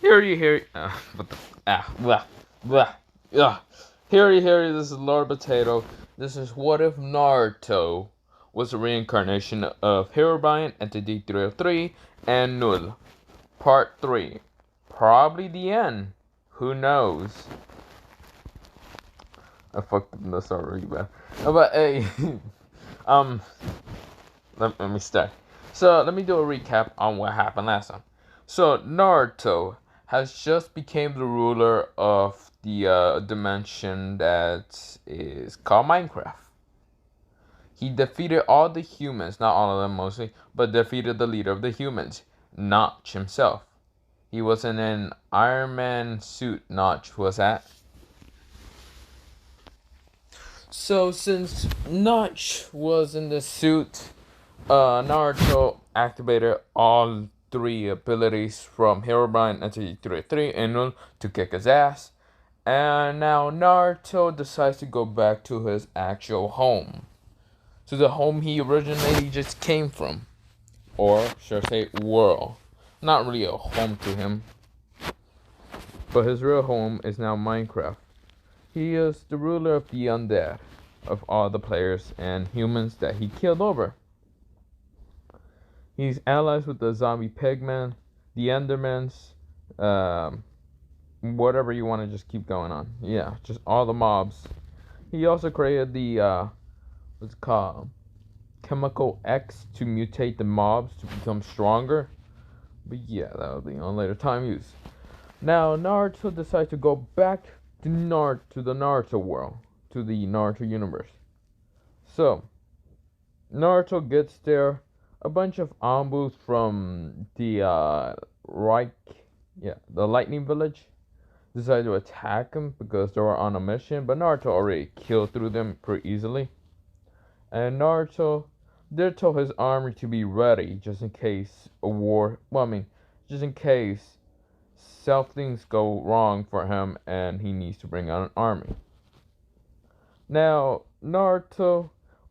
What the blah blah yeah. Here, this is Lord Potato. This is what if Naruto was a reincarnation of Herobrine, Entity 303, and Null. Part 3. Probably the end. Who knows? I fucked up this already, bad. But hey, um, let me start. So let me do a recap on what happened last time. So Naruto has just became the ruler of the dimension that is called Minecraft. He defeated all the humans, not all of them mostly, but defeated the leader of the humans, Notch himself. He was in an Iron Man suit, Notch was at. So since Notch was in the suit, Naruto activated all three abilities from Herobrine Entity 3 and Null to kick his ass. And now Naruto decides to go back to his actual home. To the home he originally just came from. Or, should I say, world. Not really a home to him. But his real home is now Minecraft. He is the ruler of the undead, of all the players and humans that he killed over. He's allies with the zombie pigmen, the endermans, whatever you want to just keep going on. Yeah, just all the mobs. He also created the, what's it called? Chemical X to mutate the mobs to become stronger. But yeah, that'll be on later time use. Now, Naruto decides to go back to the Naruto world, to the Naruto universe. So, Naruto gets there. A bunch of ambus from the the Lightning Village decided to attack him because they were on a mission, but Naruto already killed through them pretty easily. And Naruto did tell his army to be ready just in case a war. Just in case things go wrong for him and he needs to bring out an army. Now Naruto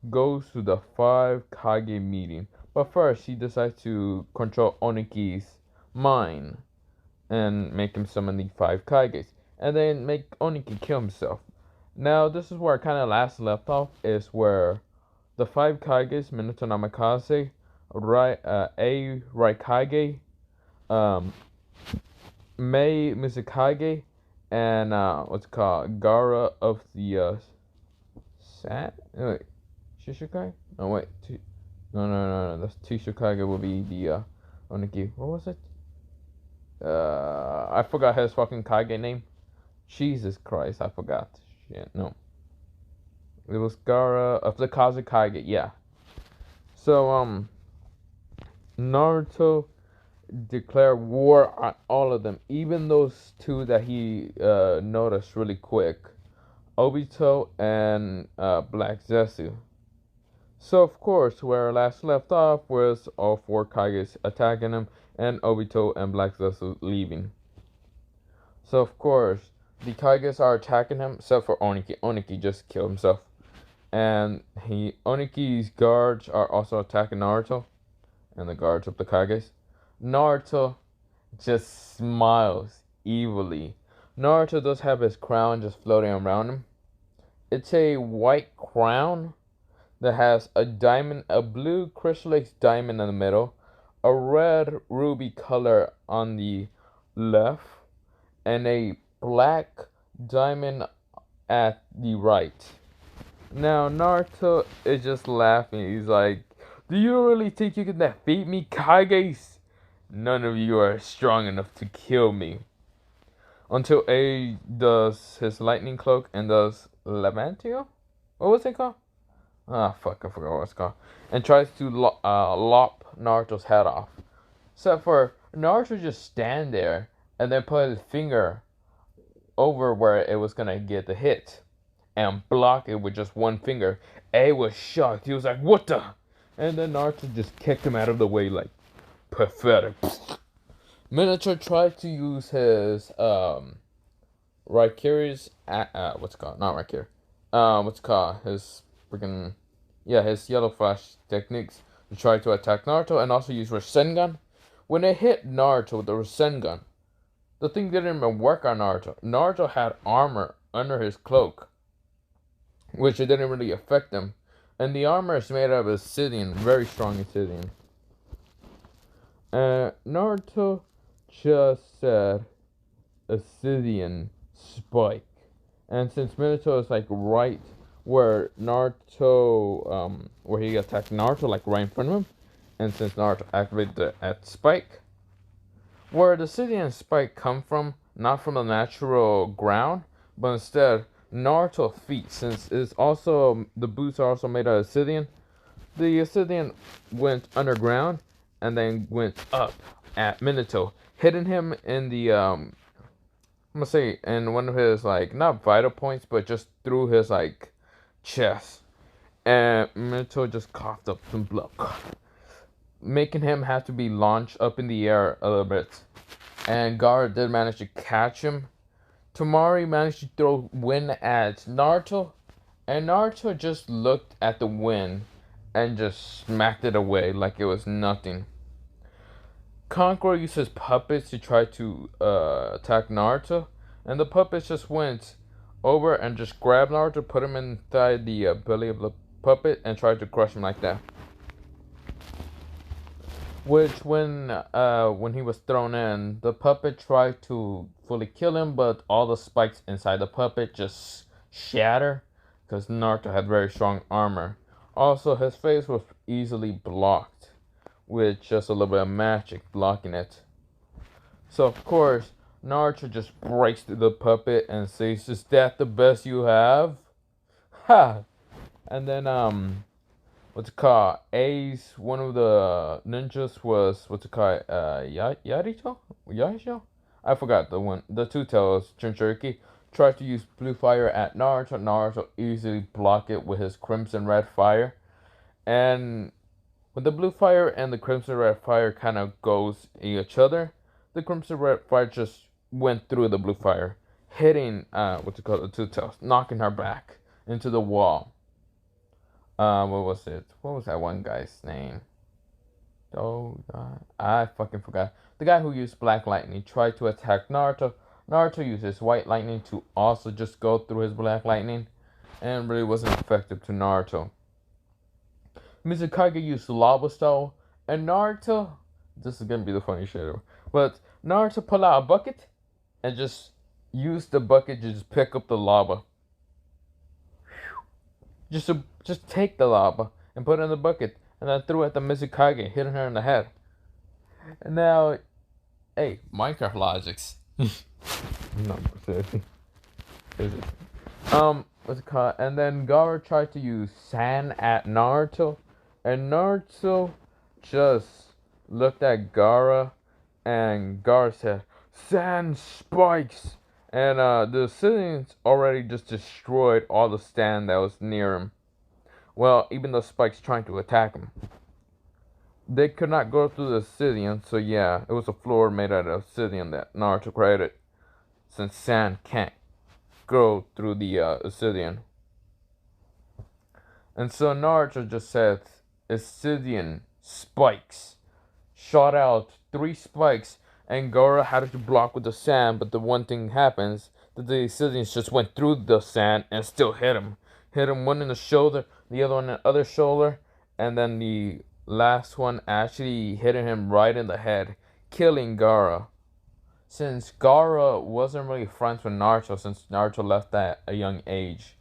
goes to the 5 Kage meeting. But first, he decides to control Oniki's mind and make him summon the 5 Kages, and then make Oniki kill himself. Now, this is where I kind of last left off, is where the 5 Kages, Minato Namikaze, Raikage, Mei Mizukage, and what's it called, Gara of the Shishikai? Oh wait, no. That's Tishikage will be the Oniki. What was it? I forgot his fucking Kage name. Jesus Christ, I forgot. Shit, no. It was Gara of the Kazekage, yeah. So Naruto declared war on all of them, even those two that he noticed really quick, Obito and Black Zetsu. So of course, where last left off was all 4 Kages attacking him and Obito and Black Zetsu leaving. So of course, the Kages are attacking him except for Oniki. Oniki just killed himself. And Oniki's guards are also attacking Naruto and the guards of the Kages. Naruto just smiles evilly. Naruto does have his crown just floating around him. It's a white crown that has a blue crystallized diamond in the middle, a red ruby color on the left, and a black diamond at the right. Now Naruto is just laughing. He's like, "Do you really think you can defeat me, Kages? None of you are strong enough to kill me." Until A does his lightning cloak and does Levantio? What was it called? I forgot what it's called. And tries to lop Naruto's head off. Except for Naruto just stand there and then put his finger over where it was gonna get the hit and block it with just one finger. A was shocked. He was like, "What the?" And then Naruto just kicked him out of the way like, pathetic. Minato tried to use his Raikiri's what's it called? Not Raikiri. What's it called? His freaking his yellow flash techniques to try to attack Naruto and also use Rasengan. When it hit Naruto with the Rasengan, The thing didn't even work on Naruto. Naruto had armor under his cloak, which it didn't really affect him. And the armor is made out of obsidian, very strong obsidian. Naruto just said obsidian spike. And since Minato is like right where Naruto, where he attacked Naruto, like right in front of him, and since Naruto activated the spike, where the obsidian spike come from, not from the natural ground, but instead Naruto feet, since it's also the boots are also made out of obsidian. The obsidian went underground and then went up at Minato, hitting him in the I'm gonna say in one of his like not vital points, but just through his like chest, and Minato just coughed up some blood, making him have to be launched up in the air a little bit. And Gaara did manage to catch him. Temari managed to throw wind at Naruto, and Naruto just looked at the wind and just smacked it away like it was nothing. Kankuro used his puppets to try to attack Naruto, and the puppets just went over and just grabbed Naruto, put him inside the belly of the puppet, and tried to crush him like that. Which, when he was thrown in, the puppet tried to fully kill him, but all the spikes inside the puppet just shatter, because Naruto had very strong armor. Also, his face was easily blocked, with just a little bit of magic blocking it. So of course, Naruto just breaks through the puppet and says, "Is that the best you have?" Ha! And then what's it called? Ace, one of the ninjas was what's it called? Yarito? Yaisho? I forgot the one. The two tails, Jinchuriki, tried to use blue fire at Naruto. Naruto easily blocked it with his crimson red fire. And when the blue fire and the crimson red fire kind of goes each other, the crimson red fire just went through the blue fire, hitting what's it called, the two tails, knocking her back into the wall. What was it? What was that one guy's name? Oh, I fucking forgot. The guy who used black lightning tried to attack Naruto. Naruto uses white lightning to also just go through his black lightning, and really wasn't effective to Naruto. Mizukage used lava style, and Naruto. This is gonna be the funny shit ever. But Naruto pulled out a bucket and just used the bucket to just pick up the lava. Just take the lava and put it in the bucket, and then threw it at the Mizukage, hitting her in the head. And now, hey, Minecraft logics. No, seriously. What's it called? And then Gaara tried to use sand at Naruto, and Naruto just looked at Gaara, and Gaara said, "Sand spikes!" And the Scythians already just destroyed all the sand that was near him. Well, even the spikes trying to attack him. They could not go through the obsidian, so yeah, it was a floor made out of obsidian that Naruto created, since sand can't go through the obsidian. And so Naruto just said, "Obsidian spikes." Shot out 3 spikes, and Gaara had to block with the sand, but the one thing happens, that the obsidians just went through the sand and still hit him. Hit him one in the shoulder, the other one in the other shoulder, and then the last one actually hit him right in the head, killing Gaara. Since Gaara wasn't really friends with Naruto, since Naruto left at a young age.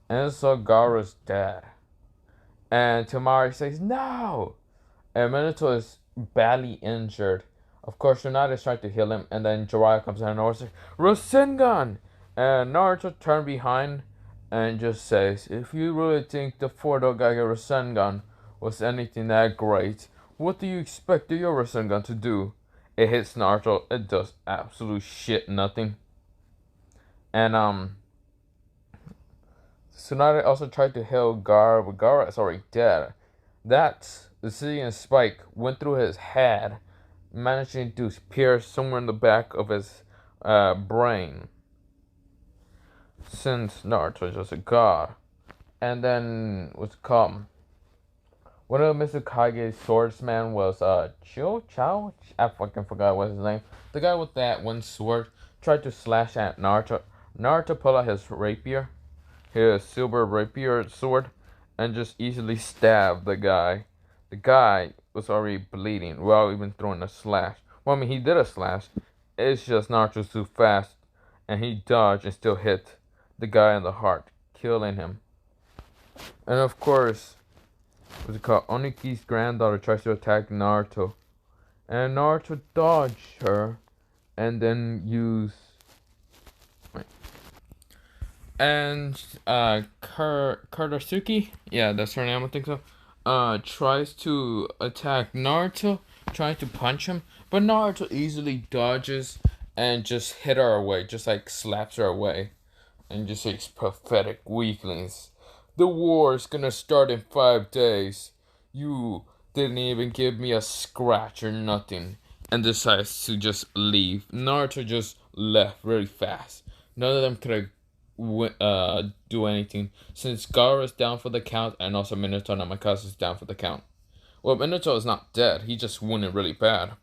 And so Gaara's dead. And Temari says, "No!" And Minato is badly injured. Of course, Tsunade is trying to heal him, and then Jiraiya comes in and orders, "Rasengan!" And Naruto turns behind and just says, "If you really think the 4-Hokage Rasengan was anything that great, what do you expect your Rasengan to do?" It hits Naruto, it does absolute shit nothing. And Tsunade also tried to heal Gaara, but Gaara is already dead. That Obsidian spike went through his head, managing to pierce somewhere in the back of his brain. Since Naruto is just a god. And then what's it called? One of Mr. Kage's swordsman was Chiu Chow. I fucking forgot what his name. The guy with that one sword tried to slash at Naruto. Naruto pulled out his silver rapier sword, and just easily stabbed the guy. The guy was already bleeding without even throwing a slash. Well, I mean, he did a slash. It's just Naruto's too fast, and he dodged and still hit the guy in the heart, killing him. And of course, what's it called? Oniki's granddaughter tries to attack Naruto, and Naruto dodged her, and then use. And Akatsuki, yeah, that's her name, I think so. Tries to attack Naruto, trying to punch him, but Naruto easily dodges and just hit her away, just like slaps her away, and just says, "Pathetic weaklings. The war is gonna start in 5 days. You didn't even give me a scratch or nothing," and decides to just leave. Naruto just left really fast. None of them could have do anything, since Gaara's down for the count and also Minato Namikaze is down for the count. Well, Minato is not dead, he just wounded really bad.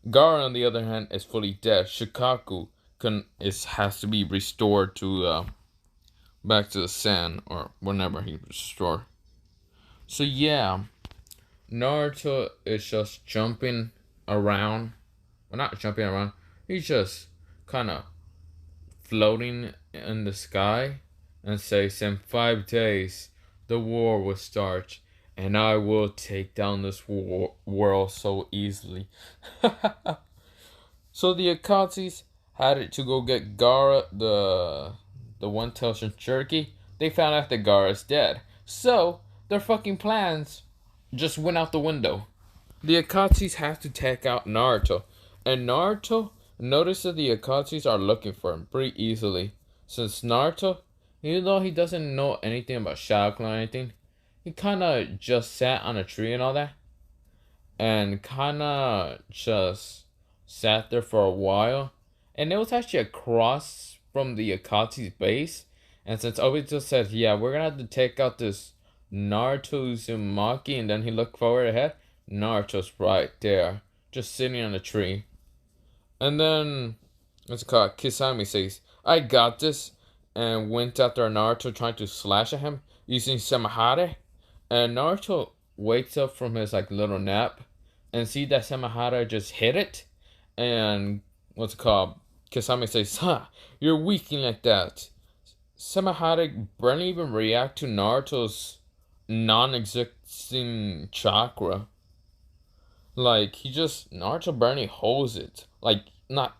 Gaara, on the other hand, is fully dead. Shikaku has to be restored to back to the sand, or whenever he restored. So yeah, Naruto is just jumping around. Well, not jumping around, he's just kind of floating in the sky and says, "In 5 days, the war will start, and I will take down this world so easily." So the Akatsukis had to go get Gaara, the one-tailed Jinchuriki. They found out that Gaara is dead. So their fucking plans just went out the window. The Akatsukis have to take out Naruto, and Naruto notices that the Akatsukis are looking for him pretty easily, since Naruto, even though he doesn't know anything about Shadow Clone or anything, he kinda just sat on a tree and all that, and kinda just sat there for a while, and it was actually across from the Akatsuki's base, and since Obito said, "Yeah, we're gonna have to take out this Naruto Uzumaki," and then he looked forward ahead, Naruto's right there, just sitting on a tree. And then, what's it called? Kisame says, "I got this," and went after Naruto trying to slash at him using Samahara. And Naruto wakes up from his like little nap and see that Samahara just hit it. And what's it called? Kisame says, "Huh, you're weakening like that." Samahara barely even react to Naruto's non-existing chakra. Like, Naruto barely holds it. Not,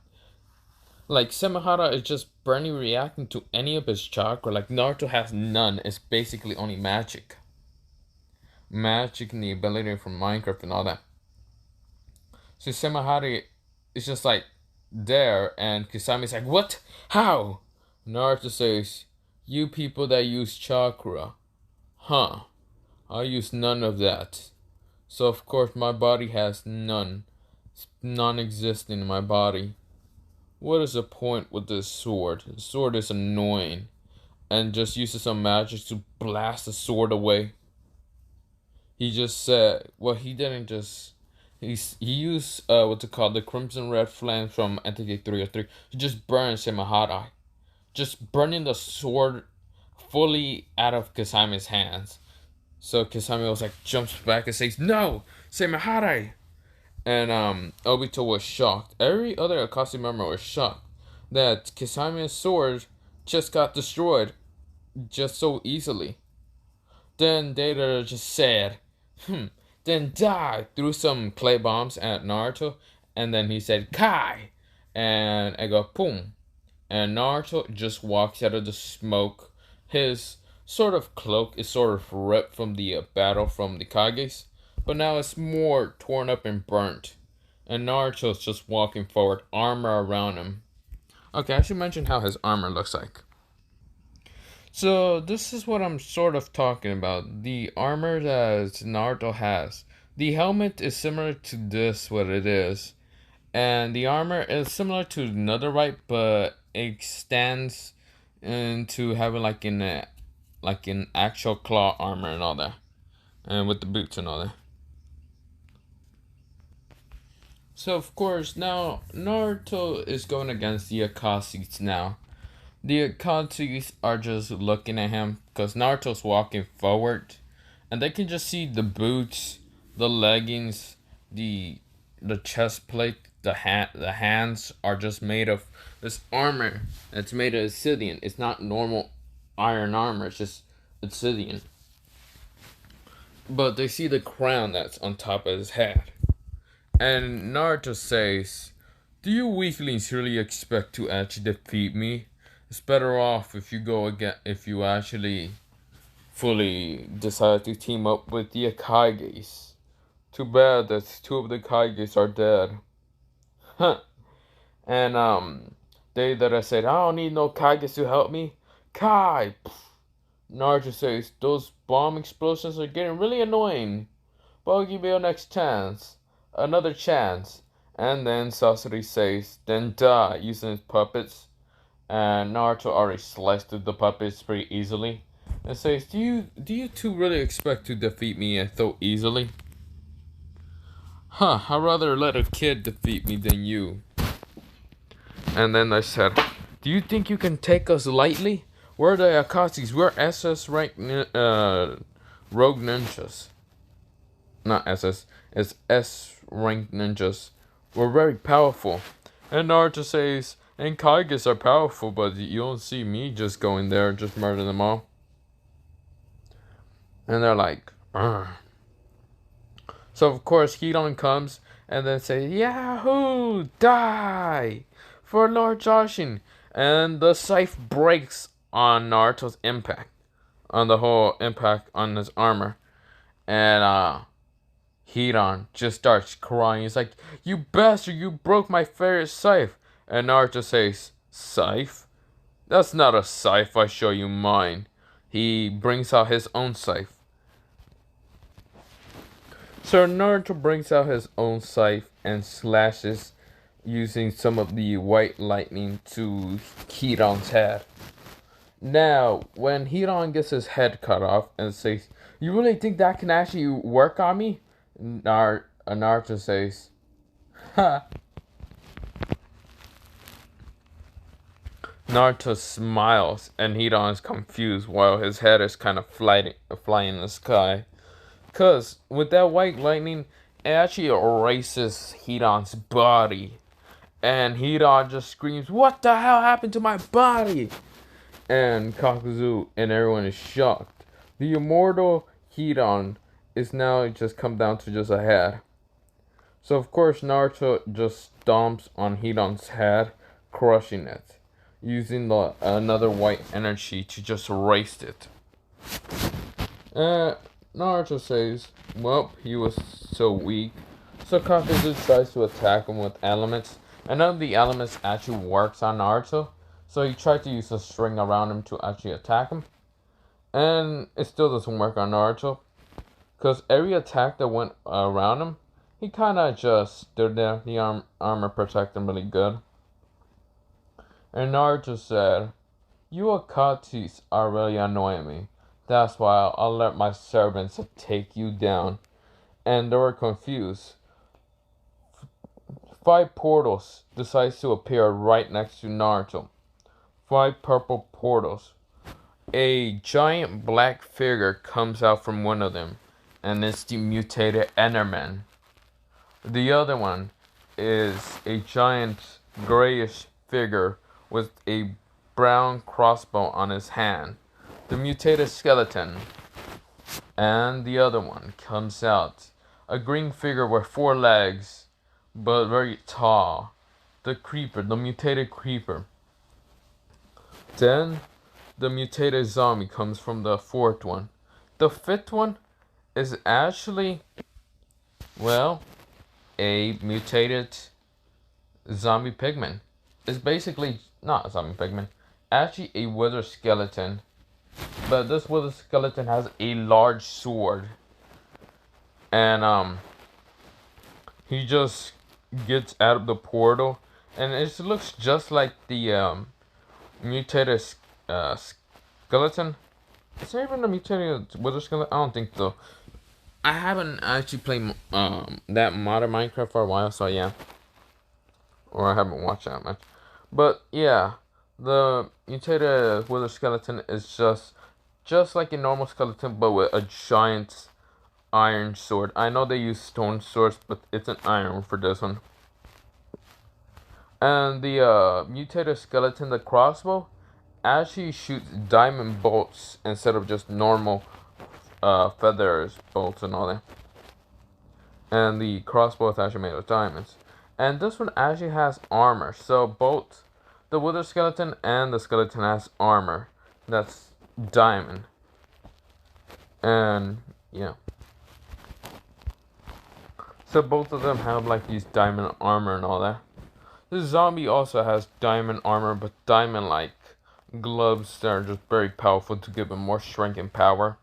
like, Samahara is just barely reacting to any of his chakra. Like, Naruto has none. It's basically only magic. Magic and the ability from Minecraft and all that. So Samahara is just, like, there, and Kisame's like, "What? How?" Naruto says, "You people that use chakra. Huh. I use none of that. So of course my body has none. It's non-existent in my body. What is the point with this sword? The sword is annoying." And just uses some magic to blast the sword away. He just said, well, he didn't just, he used what's it called, the crimson red flame from Entity 303 to just burn Samahara. Just burning the sword fully out of Kasame's hands. So Kasame was like, jumps back and says, "No, Samahara!" And Obito was shocked. Every other Akatsuki member was shocked that Kisame's sword just got destroyed just so easily. Then Data just said, then die, threw some clay bombs at Naruto, and then he said, "Kai!" And I go, boom. And Naruto just walks out of the smoke. His sort of cloak is sort of ripped from the battle from the kages, but now it's more torn up and burnt. And Naruto's just walking forward, armor around him. Okay, I should mention how his armor looks like. So this is what I'm sort of talking about. The armor that Naruto has. The helmet is similar to this, what it is. And the armor is similar to Netherite, but it extends into having like an actual claw armor and all that. and with the boots and all that. So of course now Naruto is going against the Akatsuki now. The Akatsuki are just looking at him because Naruto's walking forward, and they can just see the boots, the leggings, the chest plate, the hands are just made of this armor. It's made of obsidian. It's not normal iron armor. It's just obsidian. But they see the crown that's on top of his head. And Naruto says, "Do you weaklings really expect to actually defeat me? It's better off if you go again, if you actually fully decide to team up with the kages. Too bad that two of the kages are dead." Huh. And they that I said, "I don't need no kages to help me." Kai. Naruto says, "Those bomb explosions are getting really annoying. But I'll give you a next chance. Another chance." And then Sasori says, "Then die," using his puppets. And Naruto already sliced through the puppets pretty easily. And says, Do you two really expect to defeat me so easily? Huh, I'd rather let a kid defeat me than you. And then I said, "Do you think you can take us lightly? We're the Akatsuki. We're SS rank rogue ninjas. Not SS, it's S rank ninjas. We're very powerful." And Naruto says, "And kages are powerful, but you don't see me just going there, just murder them all." And they're like, "Ugh." So of course Hidan comes and then says, "Yahoo! Die! For Lord Joshin!" And the scythe breaks on Naruto's impact. On the whole impact on his armor. And Hidan just starts crying. He's like, "You bastard, you broke my favorite scythe." And Naruto says, "Scythe? That's not a scythe, I show you mine." He brings out his own scythe. So Naruto brings out his own scythe and slashes using some of the white lightning to Hidan's head. Now, when Hidan gets his head cut off and says, "You really think that can actually work on me?" Naruto says, "Ha." Naruto smiles and Hidan is confused while his head is kind of flying in the sky. Because with that white lightning, it actually erases Hidan's body. And Hidan just screams, "What the hell happened to my body?" And Kakuzu and everyone is shocked. The immortal Hidan is now just come down to just a head. So of course Naruto just stomps on Hidan's head, crushing it, using another white energy to just erase it. Naruto says, "Well, he was so weak." So Kakuzu tries to attack him with elements, and none of the elements actually works on Naruto. So he tried to use a string around him to actually attack him, and it still doesn't work on Naruto, because every attack that went around him, he kind of just stood there. The armor protected him really good. And Naruto said, "You Akatsuki are really annoying me. That's why I'll let my servants take you down." And they were confused. 5 portals decides to appear right next to Naruto. 5 purple portals. A giant black figure comes out from one of them, and it's the mutated Enderman. The other one is a giant grayish figure with a brown crossbow on his hand, the mutated skeleton. And the other one comes out, a green figure with 4 legs, but very tall, the creeper, the mutated creeper. Then the mutated zombie comes from the 4th one. The 5th one is actually, well, a mutated zombie pigman. It's basically not a zombie pigman, actually a wither skeleton. But this wither skeleton has a large sword. And he just gets out of the portal, and it looks just like the mutated skeleton. Is there even a mutated wither skeleton? I don't think so. I haven't actually played that modern Minecraft for a while, so yeah. Or I haven't watched that much. But yeah, the mutated wither skeleton is just like a normal skeleton, but with a giant iron sword. I know they use stone swords, but it's an iron for this one. And the mutated skeleton, the crossbow, actually shoots diamond bolts instead of just normal feathers, bolts, and all that. And the crossbow is actually made of diamonds. And this one actually has armor. So both the wither skeleton and the skeleton has armor. That's diamond. And yeah. So both of them have like these diamond armor and all that. This zombie also has diamond armor, but diamond like gloves that are just very powerful to give him more strength and power.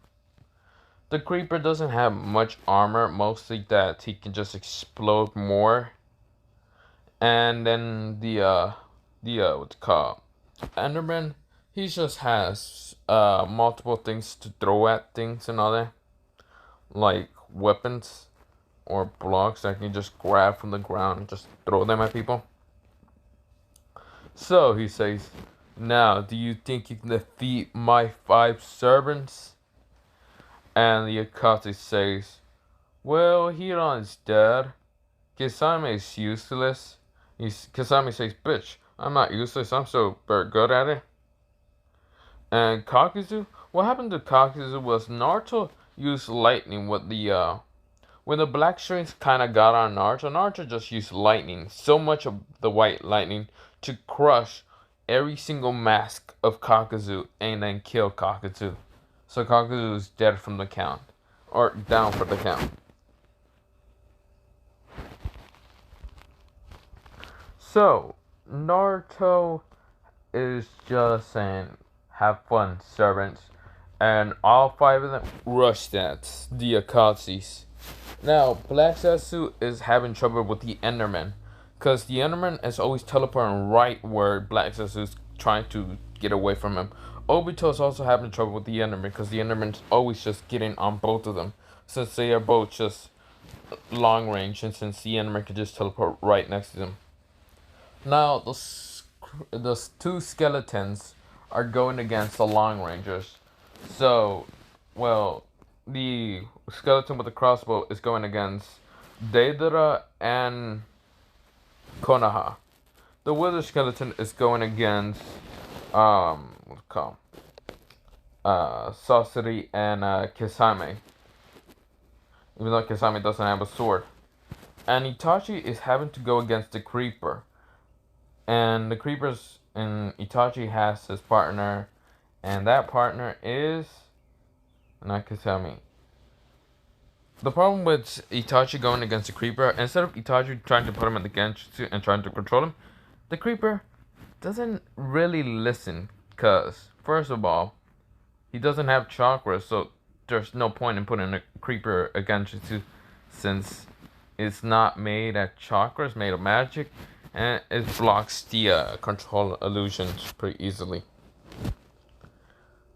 The creeper doesn't have much armor, mostly that he can just explode more. And then the what's it called? Enderman, he just has multiple things to throw at things and all that. Like weapons or blocks that can just grab from the ground and just throw them at people. So he says, "Now, do you think you can defeat my 5 servants?" And the Akatsuki says, "Well, Hiran's dead. Kisame is useless." Kisame says, "Bitch, I'm not useless. I'm so very good at it." And Kakuzu, what happened to Kakuzu was Naruto used lightning with the when the black strings kind of got on Naruto. Naruto just used lightning, so much of the white lightning, to crush every single mask of Kakuzu and then kill Kakuzu. So Kakuzu is dead from the count, or down for the count. So Naruto is just saying, "Have fun, servants," and all 5 of them rushed at the Akatsukis. Now, Black Zetsu is having trouble with the Enderman, because the Enderman is always teleporting right where Black Zetsu is trying to get away from him. Obito is also having trouble with the Enderman, because the Enderman's always just getting on both of them, since they are both just long range, and since the Enderman can just teleport right next to them. Now, the 2 skeletons are going against the long rangers. So, well, the skeleton with the crossbow is going against Deidara and Konoha. The wither skeleton is going against what's it called? Sasori and Kisame. Even though Kisame doesn't have a sword. And Itachi is having to go against the creeper. And the creepers and Itachi has his partner, and that partner is not Kisame. The problem with Itachi going against the creeper, instead of Itachi trying to put him in the genjutsu and trying to control him, the creeper doesn't really listen. Cause first of all, he doesn't have chakra, so there's no point in putting a creeper against genjutsu, since it's not made of chakra, it's made of magic. And it blocks the control illusions pretty easily.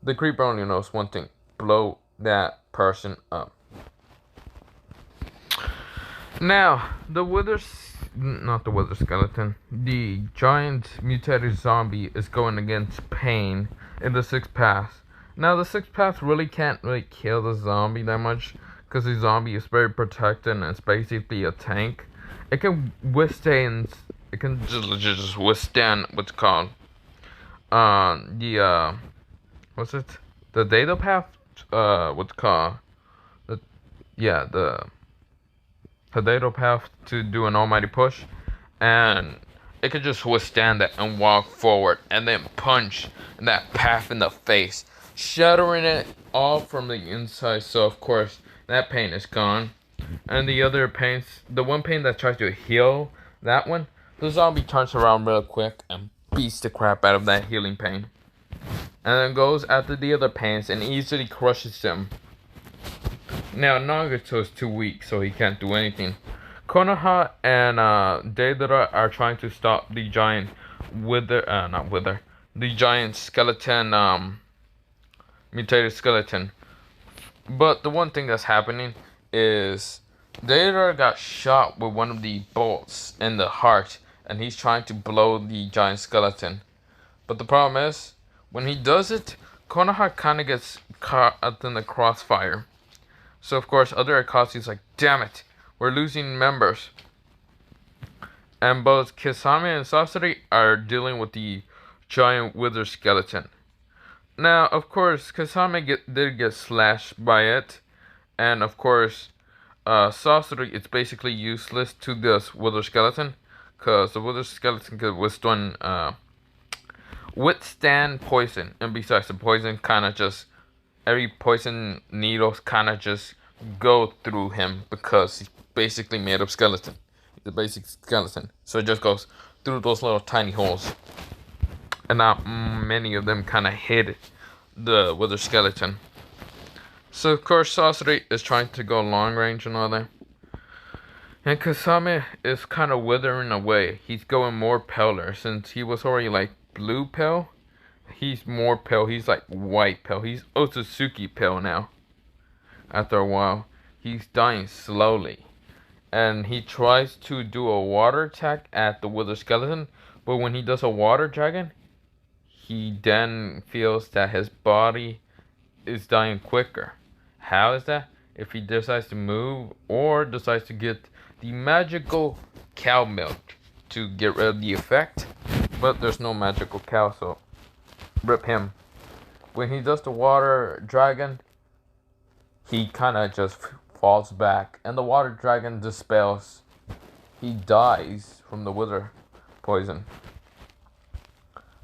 The creeper only knows one thing: blow that person up. Now, not the wither skeleton, the giant mutated zombie is going against Pain in the 6th path. Now, the 6th path can't kill the zombie that much, because the zombie is very protected and it's basically a tank. It can withstand what's called the data path, what's called the data path to do an almighty push, and it can just withstand that and walk forward and then punch that path in the face, shattering it all from the inside. So of course that pain is gone. And the other pains, the one pain that tries to heal that one, the zombie turns around real quick and beats the crap out of that healing pain. And then goes after the other pains and easily crushes them. Now, Nagato is too weak, so he can't do anything. Konoha and Deidara are trying to stop the giant the giant skeleton, mutated skeleton. But the one thing that's happening is Deidara got shot with one of the bolts in the heart, and he's trying to blow the giant skeleton. But the problem is, when he does it, Konoha kind of gets caught in the crossfire. So of course, other Akatsuki's like, damn it, we're losing members. And both Kisame and Sasori are dealing with the giant wither skeleton. Now, of course, Kisame did get slashed by it. And of course, Sasori, it's basically useless to this wither skeleton. Because the wither skeleton could withstand poison. And besides, the poison kind of just, every poison needles kind of just go through him. Because he's basically made of skeleton. The basic skeleton, so it just goes through those little tiny holes, and not many of them kind of hit the wither skeleton. So of course Sasori is trying to go long range and all that, and Kasame is kind of withering away. He's going more paler. Since he was already like blue pale, he's more pale. He's like white pale. He's Otsutsuki pale now. After a while, he's dying slowly. And he tries to do a water attack at the wither skeleton, but when he does a water dragon, he then feels that his body is dying quicker. How is that? If he decides to move or decides to get the magical cow milk to get rid of the effect, but there's no magical cow, so rip him. When he does the water dragon, he kind of just falls back, and the water dragon dispels. He dies from the wither poison.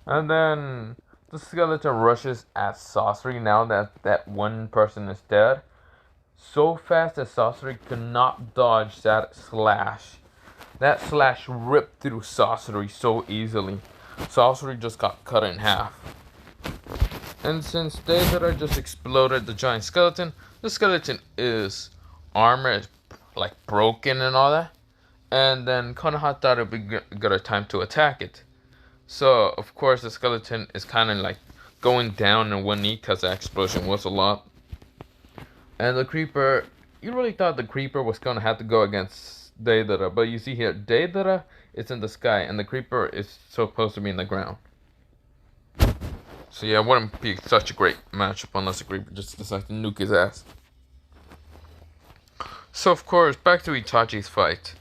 And then the skeleton rushes at Sasori now that one person is dead. So fast that Sasori could not dodge that slash. That slash ripped through Sasori so easily. Sasori just got cut in half. And since Deidara just exploded the giant skeleton, the skeleton is armor is like broken and all that, and then Konoha thought it'd be good a time to attack it. So of course the skeleton is kind of like going down in one knee because the explosion was a lot. And the creeper, you really thought the creeper was gonna have to go against Deidara, but you see here, Deidara is in the sky and the creeper is supposed to be in the ground. So yeah, it wouldn't be such a great matchup unless the creeper just decides to nuke his ass. So of course, back to Itachi's fight.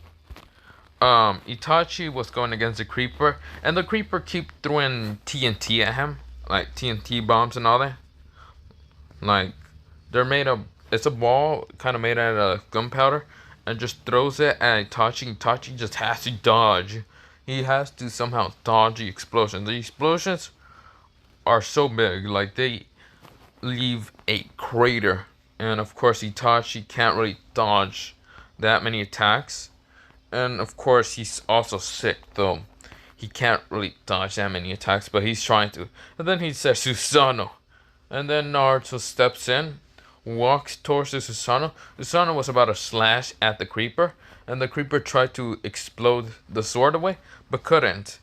Itachi was going against the creeper, and the creeper keep throwing TNT at him, like TNT bombs and all that. Like they're made of, it's a ball kind of made out of gunpowder, and just throws it at Itachi. Itachi just has to dodge. He has to somehow dodge the explosions. The explosions are so big, like they leave a crater. And of course Itachi can't really dodge that many attacks. And of course he's also sick, though he can't really dodge that many attacks, but he's trying to. And then he says Susanoo. And then Naruto steps in, walks towards the Susanoo. Susanoo was about to slash at the creeper, and the creeper tried to explode the sword away, but couldn't.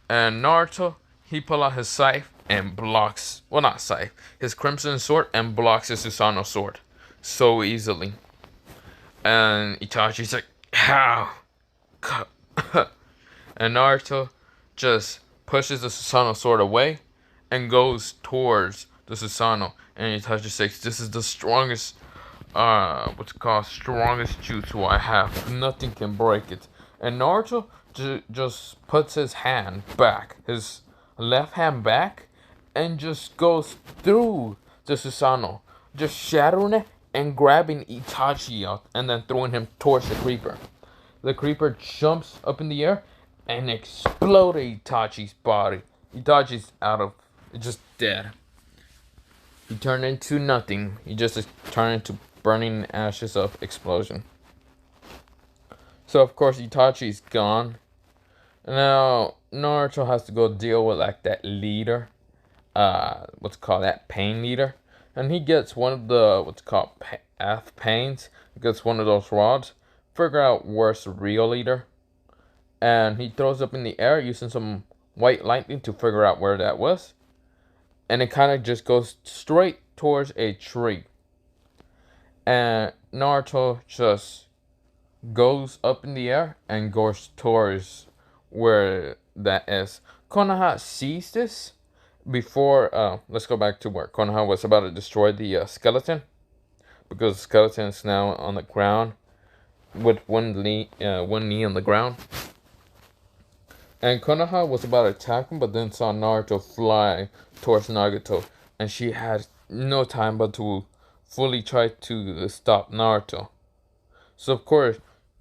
And Naruto, he pulled out his scythe and blocks, well, not scythe, his crimson sword, and blocks his Susanoo sword so easily. And Itachi's like, how? And Naruto just pushes the Susanoo sword away and goes towards the Susanoo. And Itachi says, this is the strongest, strongest jutsu I have. Nothing can break it. And Naruto just puts his hand back, his left hand back, and just goes through the Susanoo, just shattering it and grabbing Itachi out and then throwing him towards the creeper. The creeper jumps up in the air and explodes Itachi's body. Itachi's just dead. He turned into nothing. He just turned into burning ashes of explosion. So of course Itachi's gone. Now Naruto has to go deal with like that leader. That pain leader. And he gets one of the, pains. He gets one of those rods. Figure out where's the real leader. And he throws up in the air using some white lightning to figure out where that was. And it kind of just goes straight towards a tree. And Naruto just goes up in the air and goes towards where that is. Konoha sees this before. Let's go back to where Konoha was about to destroy the skeleton, because the skeleton is now on the ground with one knee on the ground. And Konoha was about to attack him, but then saw Naruto fly towards Nagato, and she had no time but to fully try to stop Naruto. So of course,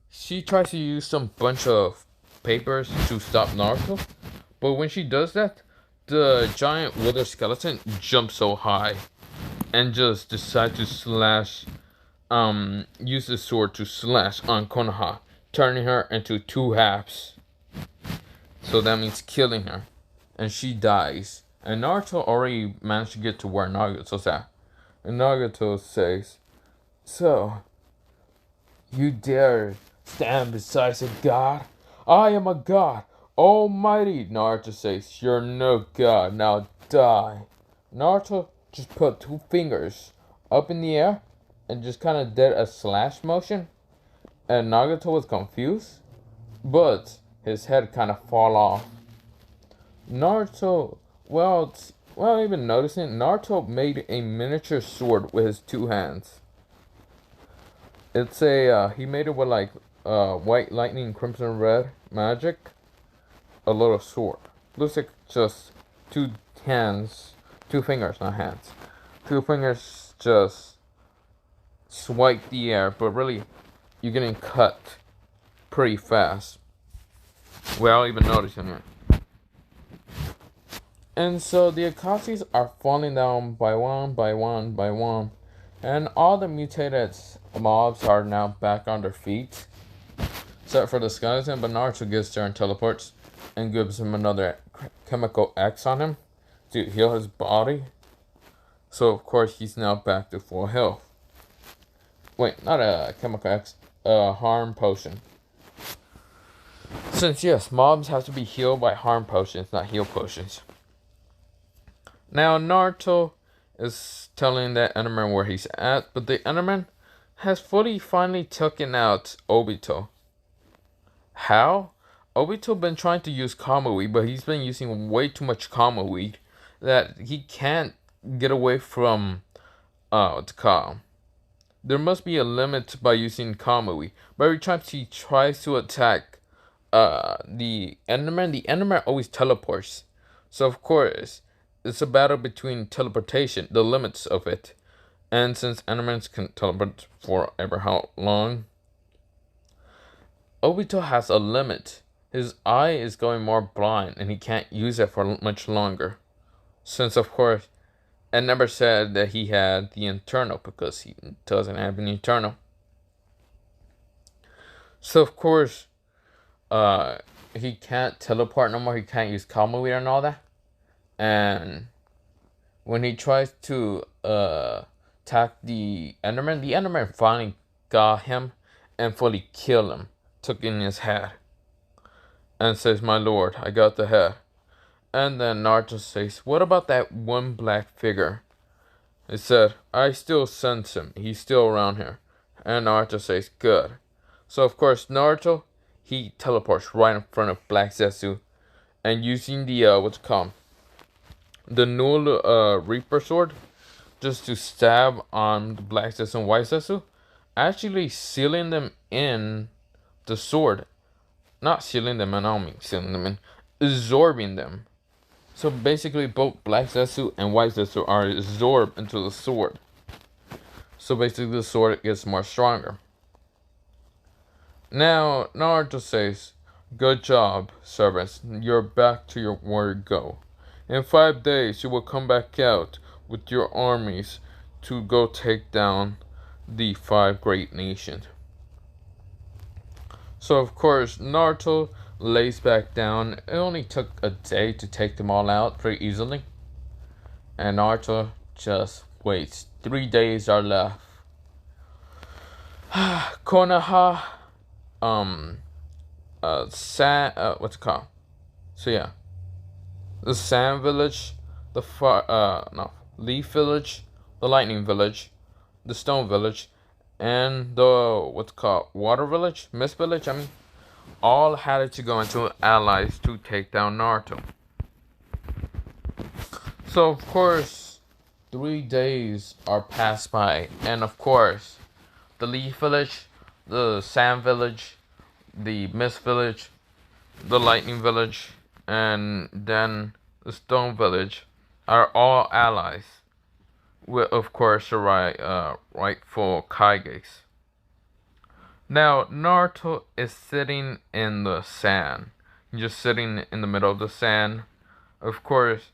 she tries to use some bunch of papers to stop Naruto, but when she does that, the giant wither skeleton jumps so high and just decides to slash, use the sword to slash on Konoha, turning her into two halves. So that means killing her, and she dies. And Naruto already managed to get to where Nagato's at. And Nagato says, "So, you dare stand beside a god? I am a god, almighty." Naruto says, "You're no god, now die." Naruto just put two fingers up in the air and just kind of did a slash motion. And Nagato was confused, but his head kind of fall off. Naruto, even noticing, Naruto made a miniature sword with his two hands. It's he made it with like white lightning, crimson red magic, a little sword. Looks like just two hands, two fingers, not hands. Two fingers just swipe the air, but really, you're getting cut pretty fast without even noticing it. And so the Akatsukis are falling down by one, by one, by one. And all the mutated mobs are now back on their feet. Except for the skeleton, but Naruto gets there and teleports and gives him another chemical X on him to heal his body. So of course he's now back to full health. Wait, not a chemical X, a harm potion. Since yes, mobs have to be healed by harm potions, not heal potions. Now Naruto is telling that Enderman where he's at, but the Enderman has finally taken out Obito. How? Obito been trying to use Kama weed, but he's been using way too much Kama weed that he can't get away from what's it called? There must be a limit by using Kama weed. But every time he tries to attack the Enderman always teleports. So of course, it's a battle between teleportation, the limits of it. And since Endermans can teleport for ever how long, Obito has a limit. His eye is going more blind and he can't use it for much longer. Since of course, I never said that he had the internal because he doesn't have an internal. So of course, he can't teleport no more. He can't use Kama weed and all that. And when he tries to attack the Enderman finally got him and fully killed him, took in his head, and says, "My lord, I got the head." And then Naruto says, "What about that one black figure?" He said, "I still sense him. He's still around here." And Naruto says, "Good." So of course Naruto, he teleports right in front of Black Zetsu, and using the Null Reaper sword, just to stab on the Black Zetsu and White Zetsu, actually sealing them in the sword. Not sealing them in, I don't mean sealing them in, absorbing them. So basically both Black Zetsu and White Zetsu are absorbed into the sword. So basically the sword gets more stronger. Now Naruto says, "Good job, servants. You're back to where you go. In 5 days you will come back out with your armies to go take down the 5 great nations." So of course Naruto lays back down. It only took a day to take them all out pretty easily. And Naruto just waits. 3 days are left. Konoha, what's it called? So yeah, the Sand Village, the Leaf Village, the Lightning Village, the Stone Village, and the what's called Water Village, Mist Village. I mean, all had to go into allies to take down Naruto. So of course, 3 days are passed by, and of course, the Leaf Village, the Sand Village, the Mist Village, the Lightning Village, and then the Stone Village are all allies with, of course, the rightful kages. Now, Naruto is sitting in the sand. He's just sitting in the middle of the sand. Of course,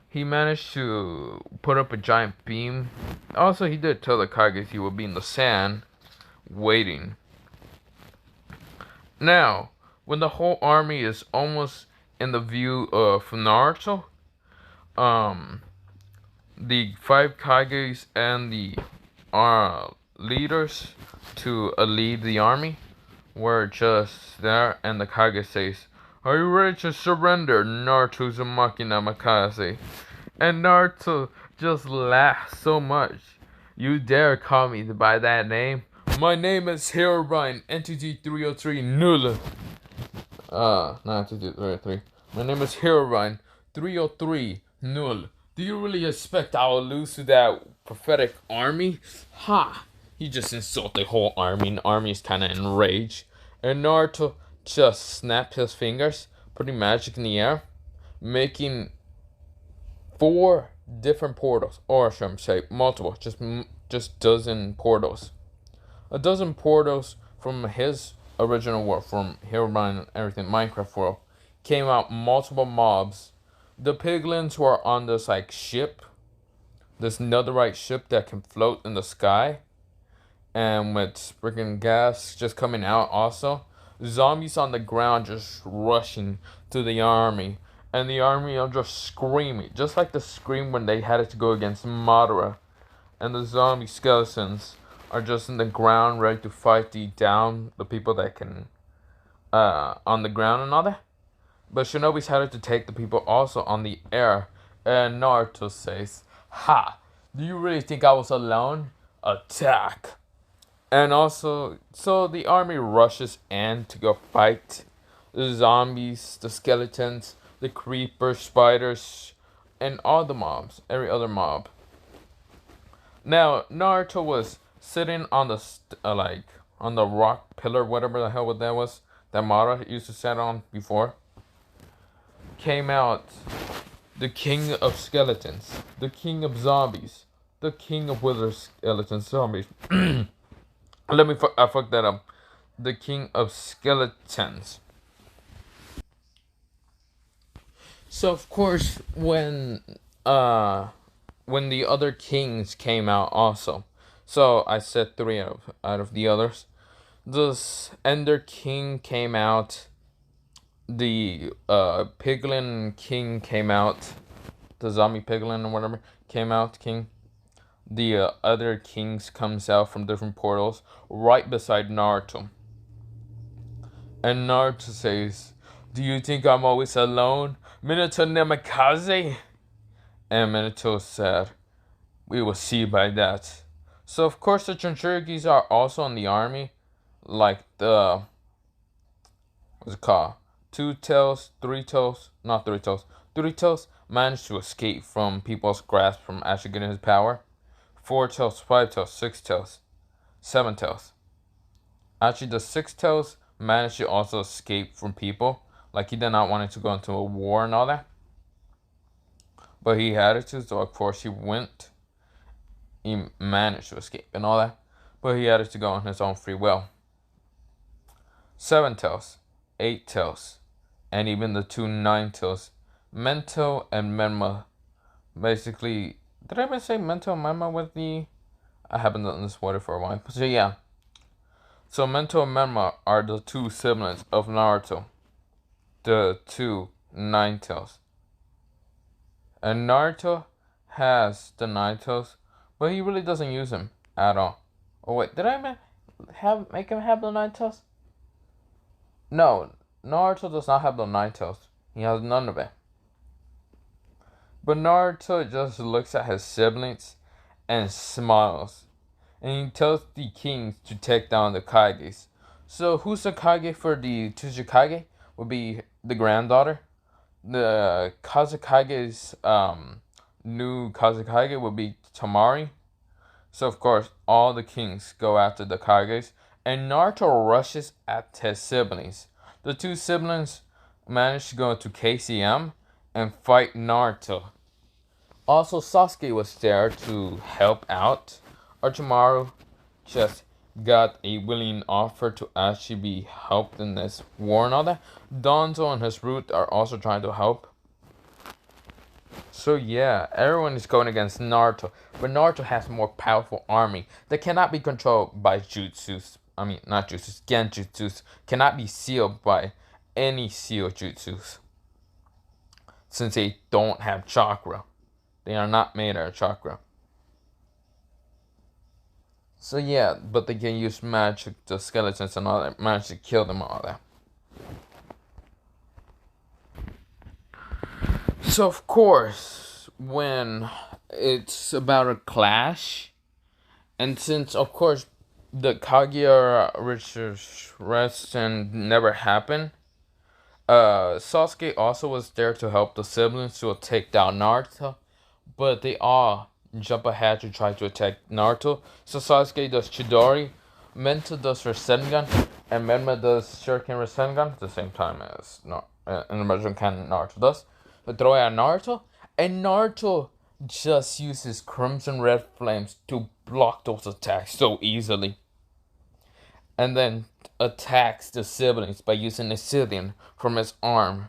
he managed to put up a giant beam. Also, he did tell the kages he would be in the sand, waiting. Now, when the whole army is almost in the view of Naruto, the 5 kages and the leaders to lead the army were just there, and the kage says, "Are you ready to surrender, Naruto Uzumaki Namikaze?" And Naruto just laughed so much. "You dare call me by that name? My name is Herobrine, Entity 303 Null." Not Entity 303. My name is Herobrine 303 Null. Do you really expect I will lose to that pathetic army? Ha! He just insulted the whole army, and the army is kinda enraged. And Naruto just snapped his fingers, putting magic in the air, making 4 different portals, or should I say multiple, just dozen portals. A dozen portals from his original world, from Herobrine and everything, Minecraft world, came out multiple mobs. The piglins were on this like ship, this netherite ship that can float in the sky, and with freaking gas just coming out also. Zombies on the ground just rushing to the army, and the army are just screaming, just like the scream when they had to go against Madara. And the zombie skeletons are just in the ground ready to fight the people that can on the ground and all that. But Shinobi's had to take the people also on the air. And Naruto says, "Ha! Do you really think I was alone? Attack!" And also, so the army rushes in to go fight the zombies, the skeletons, the creepers, spiders, and all the mobs, every other mob. Now, Naruto was sitting on the on the rock pillar, whatever the hell what that was, that Madara used to sit on before. Came out the king of skeletons, the king of zombies, the king of wither skeleton zombies. I fucked that up. The king of skeletons. So of course, when the other kings came out also, so I said 3 out of the others. This Ender King came out. The Piglin King came out. The zombie Piglin or whatever came out. King. The other kings comes out from different portals right beside Naruto. And Naruto says, "Do you think I'm always alone, Minato Namikaze?" And Minato said, "We will see by that." So of course the Jinchurikis are also in the army, like the what's it called? 2 tails, 3 tails, not 3 tails. 3 tails managed to escape from people's grasp from actually getting his power. 4 tails, 5 tails, 6 tails, 7 tails. Actually, the 6 tails managed to also escape from people. Like he did not want to go into a war and all that. But he had to, so of course he went. He managed to escape and all that. But he had to go on his own free will. 7 tails, 8 tails, and even the 2 9 tails, Mento and Menma. Basically, did I ever say Mento and Menma with the? I haven't done this water for a while. So yeah. So Mento and Menma are the 2 siblings of Naruto. The 2 9 tails. And Naruto has the 9 tails, but he really doesn't use them at all. Oh wait, did I make him have the 9 tails? No, Naruto does not have the 9 tails. He has none of it. But Naruto just looks at his siblings and smiles. and he tells the kings to take down the kages. So who's the kage for the Tsuchikage? Would be the granddaughter. The Kazekage's new Kazekage would be Tamari. So of course all the kings go after the kages, and Naruto rushes at his siblings. The two siblings manage to go to KCM and fight Naruto. Also, Sasuke was there to help out. Orochimaru just got a willing offer to actually be helped in this war and all that. Danzo and his root are also trying to help. So yeah, everyone is going against Naruto, but Naruto has a more powerful army that cannot be controlled by jutsus. I mean, not jutsus, genjutsus. Cannot be sealed by any seal jutsus. Since they don't have chakra. They are not made out of chakra. So yeah, but they can use magic, the skeletons and all that, manage to kill them all that. So of course, when it's about a clash, and since of course the Kaguya rest and never happened, Sasuke also was there to help the siblings to take down Naruto, but they all jump ahead to try to attack Naruto. So Sasuke does Chidori, Mento does Rasengan, and Menma does Shuriken Rasengan at the same time as in the original canon Naruto does. They throw at Naruto, and Naruto just uses Crimson Red Flames to block those attacks so easily. And then attacks the siblings by using Scythian from his arm.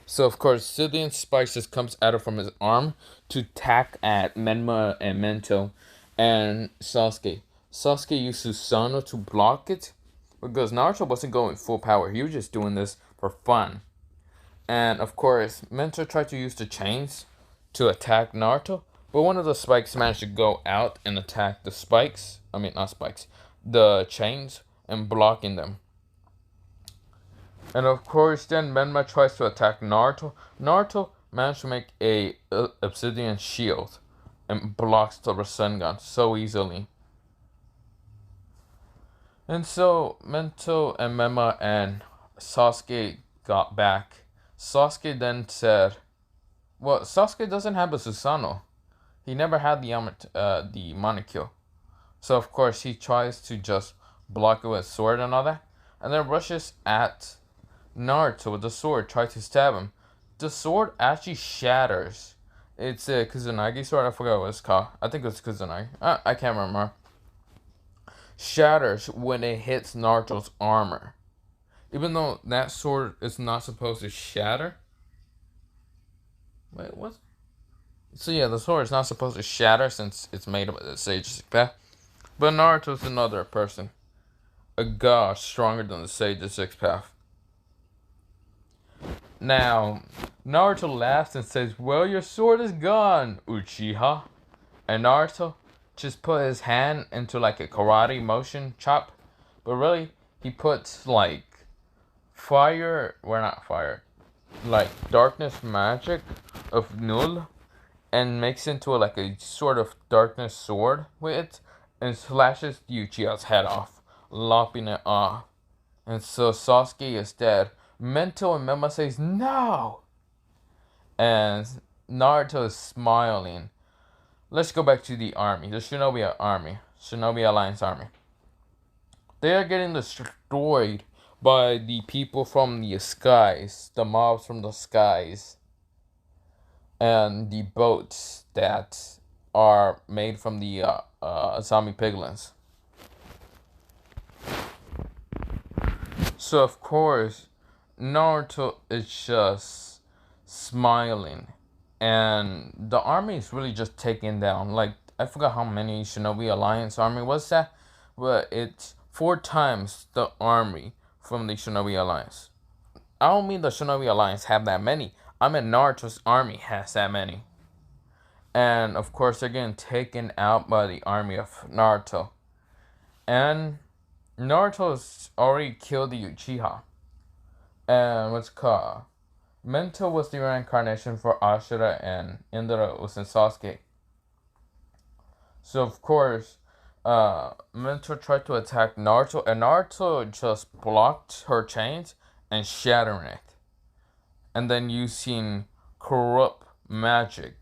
So of course, Scythian spikes just comes out from his arm to attack at Menma and Mento and Sasuke. Sasuke used Susanoo to block it because Naruto wasn't going full power. He was just doing this for fun. And of course, Mento tried to use the chains to attack Naruto, but one of the spikes managed to go out and attack the spikes. I mean, not spikes, the chains, and blocking them. And of course, then Menma tries to attack Naruto. Naruto managed to make a obsidian shield and blocks the Rasengan so easily. And so Mento and Menma and Sasuke got back. Sasuke then said, "Well, Sasuke doesn't have a Susanoo. He never had the Manakyo. So of course he tries to just block it with sword and all that, and then rushes at Naruto with the sword, tries to stab him. The sword actually shatters. It's a Kusanagi sword. I forgot what it's called. I think it's Kusanagi. I can't remember. Shatters when it hits Naruto's armor. Even though that sword is not supposed to shatter. Wait, what? So yeah, the sword is not supposed to shatter since it's made of the Sage's path. But Naruto's another person. A god stronger than the Sage's sixth path. Now, Naruto laughs and says, "Well, your sword is gone, Uchiha." And Naruto just put his hand into like a karate motion chop. But really, he puts like fire, well not fire, like darkness magic of Null and makes into like a sort of darkness sword with it and slashes Uchiha's head off, lopping it off. And so Sasuke is dead. Mento and Menma says no! And Naruto is smiling. Let's go back to the army, the Shinobi army, Shinobi Alliance army. They are getting destroyed by the people from the skies, the mobs from the skies, and the boats that are made from the zombie piglins. So of course, Naruto is just smiling, and the army is really just taken down. Like, I forgot how many Shinobi Alliance army was that, but it's 4 times the army from the Shinobi Alliance. I don't mean the Shinobi Alliance have that many. I mean Naruto's army has that many. And of course they're getting taken out by the army of Naruto. And Naruto's already killed the Uchiha. And what's it called? Mento was the reincarnation for Ashura, and Indra was in Sasuke. So of course, Mentor tried to attack Naruto, and Naruto just blocked her chains and shattering it. And then using corrupt magic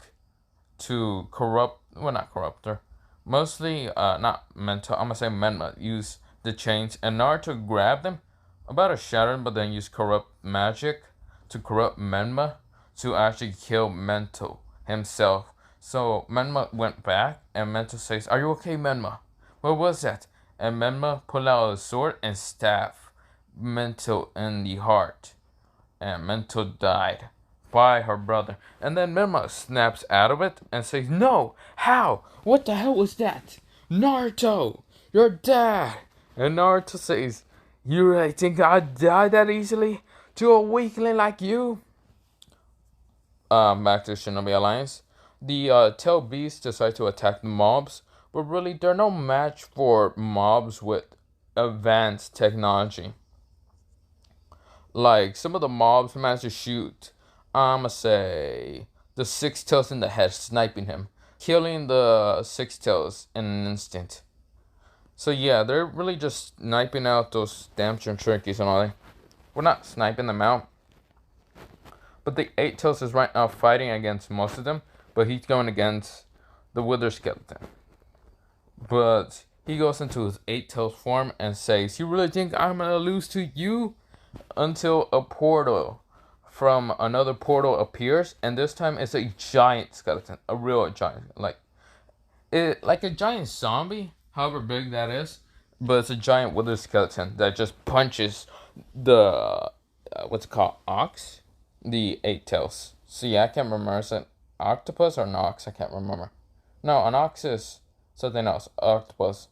to corrupt, well, not corrupt her, mostly, not mental, I'm gonna say Menma, use the chains, and Naruto grabbed them, about to shatter them, but then use corrupt magic to corrupt Menma to actually kill Mento himself. So Menma went back, and Mento says, "Are you okay, Menma? What was that?" And Menma pulled out a sword and stabbed Mento in the heart, and Mento died by her brother. And then Menma snaps out of it and says, "No! How? What the hell was that? Naruto! You're dead!" And Naruto says, "You really think I'd die that easily? To a weakling like you?" Back to Shinobi Alliance. The Tail Beasts decide to attack the mobs, but really they're no match for mobs with advanced technology. Like, some of the mobs manage to shoot, I'ma say, the Six Tails in the head, sniping him, killing the Six Tails in an instant. So yeah, they're really just sniping out those damn Trinkies and all that. We're not sniping them out. But the Eight Tails is right now fighting against most of them, but he's going against the Wither Skeleton. But he goes into his Eight Tails form and says, "You really think I'm gonna lose to you?" Until a portal from another portal appears, and this time it's a giant skeleton, a real giant, like a giant zombie, however big that is, but it's a giant wither skeleton that just punches the what's it called, ox, the Eight Tails. So yeah, I can't remember, is it octopus or an ox? I can't remember. No, an ox is something else. Octopus.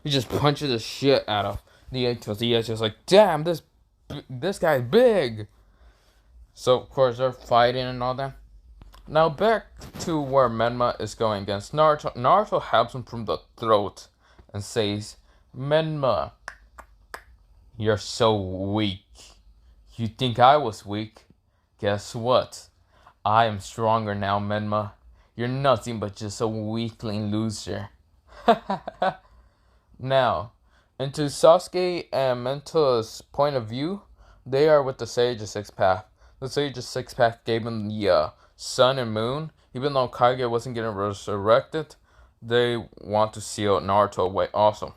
He just punches the shit out of the Eight Tails. He is just like, "Damn, this guy's big." So of course they're fighting and all that. Now back to where Menma is going against Naruto. Naruto helps him from the throat and says, "Menma, you're so weak. You think I was weak? Guess what? I am stronger now, Menma. You're nothing but just a weakling loser." Now, into Sasuke and Mento's point of view, they are with the Sage of Six Path. The Sage of Six Path gave him the sun and moon. Even though Kage wasn't getting resurrected, they want to seal Naruto away also.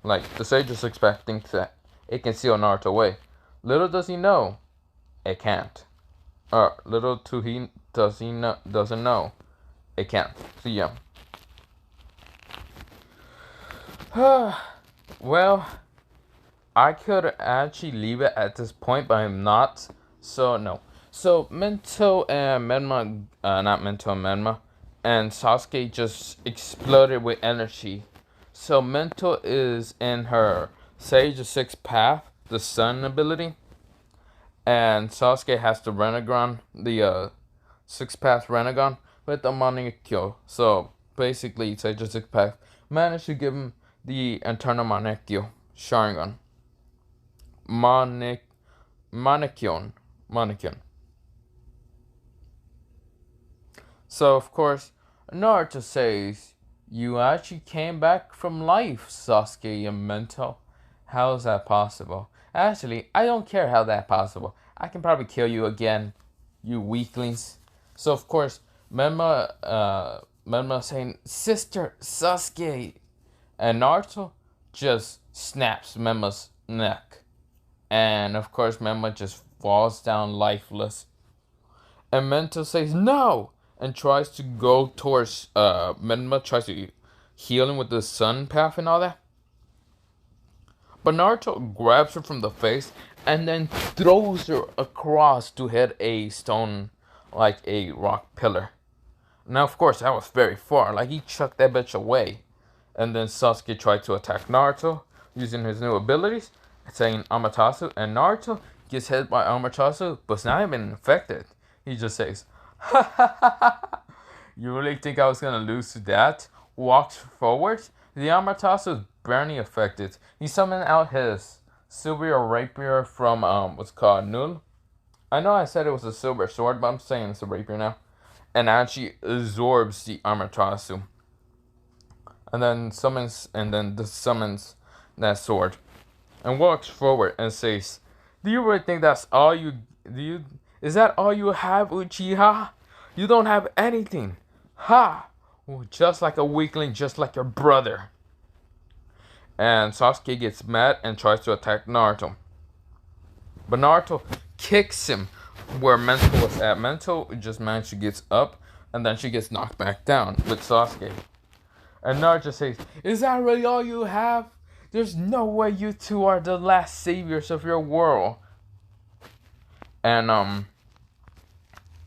Like, the Sage of Six Path thinks that it can seal Naruto away. Little does he know, it can't. Little to he doesn't know, it can't. So yeah. Well, I could actually leave it at this point, but I'm not. So no. So Mento and Menma, not Mento and Menma, and Sasuke just exploded with energy. So Mento is in her Sage of Six Path, the Sun ability, and Sasuke has the Renegon, the Six Path Renegon with the Manekyo. So basically, Sage of Six Path managed to give him the Eternal Manekyo Sharingan. Manekyon. So of course, Naruto says, "You actually came back from life, Sasuke and Mento. How is that possible?" "Actually, I don't care how that's possible. I can probably kill you again, you weaklings." So of course, Menma saying, "Sister Sasuke," and Naruto just snaps Menma's neck. And of course, Menma just falls down lifeless. And Mento says, "No!" and tries to go towards, Menma tries to heal him with the sun path and all that. But Naruto grabs her from the face and then throws her across to hit a stone, like a rock pillar. Now, of course, that was very far. Like, he chucked that bitch away. And then Sasuke tried to attack Naruto using his new abilities, saying Amaterasu, and Naruto gets hit by Amaterasu, but it's not even infected. He just says, "Ha ha ha ha! You really think I was gonna lose to that?" Walks forward. The Amaterasu is barely affected. He summoned out his silver rapier from what's called Null. I know I said it was a silver sword, but I'm saying it's a rapier now. And actually absorbs the Amaterasu. and then summons that sword and walks forward and says, "Do you really think that's all you do? Is that all you have, Uchiha? You don't have anything, ha! Ooh, just like a weakling, just like your brother." And Sasuke gets mad and tries to attack Naruto, but Naruto kicks him where Mento was at. Mento just managed to get up, and then she gets knocked back down with Sasuke. And Naruto says, "Is that really all you have? There's no way you two are the last saviors of your world." And